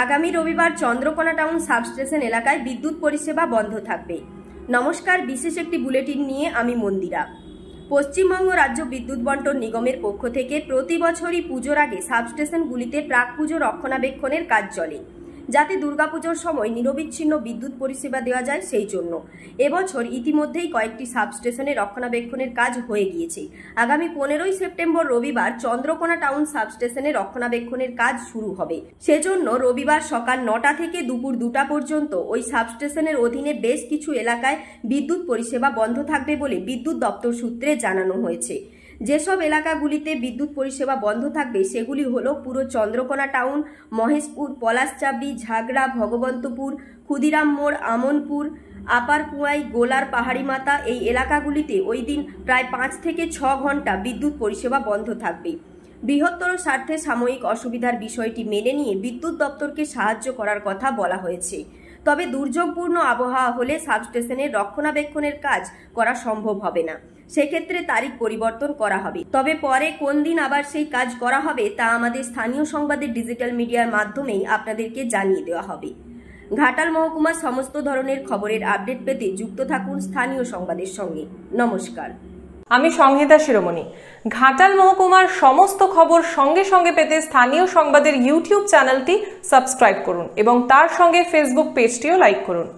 আগামী রবিবার Chandrakona town substation এলাকায় বিদ্যুৎ পরিষেবা বন্ধ থাকবে। নমস্কার, বিশেষ একটি বুলেটিন নিয়ে আমি মন্দিরা। পশ্চিমবঙ্গ রাজ্য বিদ্যুৎ বণ্টন নিগমের পক্ষ থেকে প্রতি বছরই পুজোর আগে সাবস্টেশনগুলিতে প্রাক পুজো রক্ষণাবেক্ষণের কাজ চলে, যাতে দুর্গাপুজোর সময় নিরবিচ্ছিন্ন বিদ্যুৎ পরিষেবা দেওয়া যায়। সেই জন্য এবছর ইতিমধ্যেই কয়েকটি সাবস্টেশনে রক্ষণাবেক্ষণের কাজ হয়ে গিয়েছে। আগামী 15ই সেপ্টেম্বর রবিবার চন্দ্রকোনা টাউন সাবস্টেশনে রক্ষণাবেক্ষণের কাজ শুরু হবে। সেজন্য রবিবার সকাল 9টা থেকে দুপুর 2টা পর্যন্ত ওই সাবস্টেশনের অধীনে বেশ কিছু এলাকায় বিদ্যুৎ পরিষেবা বন্ধ থাকবে বলে বিদ্যুৎ দপ্তর সূত্রে জানানো হয়েছে। যেসব এলাকাগুলিতে বিদ্যুৎ পরিষেবা বন্ধ থাকবে সেগুলি হলো পুরো চন্দ্রকোনা টাউন, মহেশপুর, পলাশচাবড়ি, ঝাগড়া, ভগবন্তপুর, ক্ষুদিরাম মোড়, আমনপুর, আপার পুয়াই, গোলার পাহাড়িমাতা। এই এলাকাগুলিতে ওই দিন প্রায় 5 থেকে 6 ঘন্টা বিদ্যুৎ পরিষেবা বন্ধ থাকবে। বৃহত্তর স্বার্থে সাময়িক অসুবিধার বিষয়টি মেনে নিয়ে বিদ্যুৎ দপ্তরকে সাহায্য করার কথা বলা হয়েছে। তবে দুর্যোগপূর্ণ আবহাওয়া হলে সাবস্টেশনের রক্ষণাবেক্ষণের কাজ করা সম্ভব হবে না। সেক্ষেত্রে তারিখ পরিবর্তন করা হবে। তবে পরে কোন দিন আবার সেই কাজ করা হবে তা আমাদের স্থানীয় সংবাদের ডিজিটাল মিডিয়ার মাধ্যমেই আপনাদেরকে জানিয়ে দেওয়া হবে। ঘাটাল মহকুমার সমস্ত ধরনের খবরের আপডেট পেতে যুক্ত থাকুন স্থানীয় সংবাদের সঙ্গে। নমস্কার, আমি সংহিতা শিরোমণি। ঘাটাল মহকুমার সমস্ত খবর সঙ্গে সঙ্গে পেতে স্থানীয় সংবাদের ইউটিউব চ্যানেলটি সাবস্ক্রাইব করুন এবং তার সঙ্গে ফেসবুক পেজটিও লাইক করুন।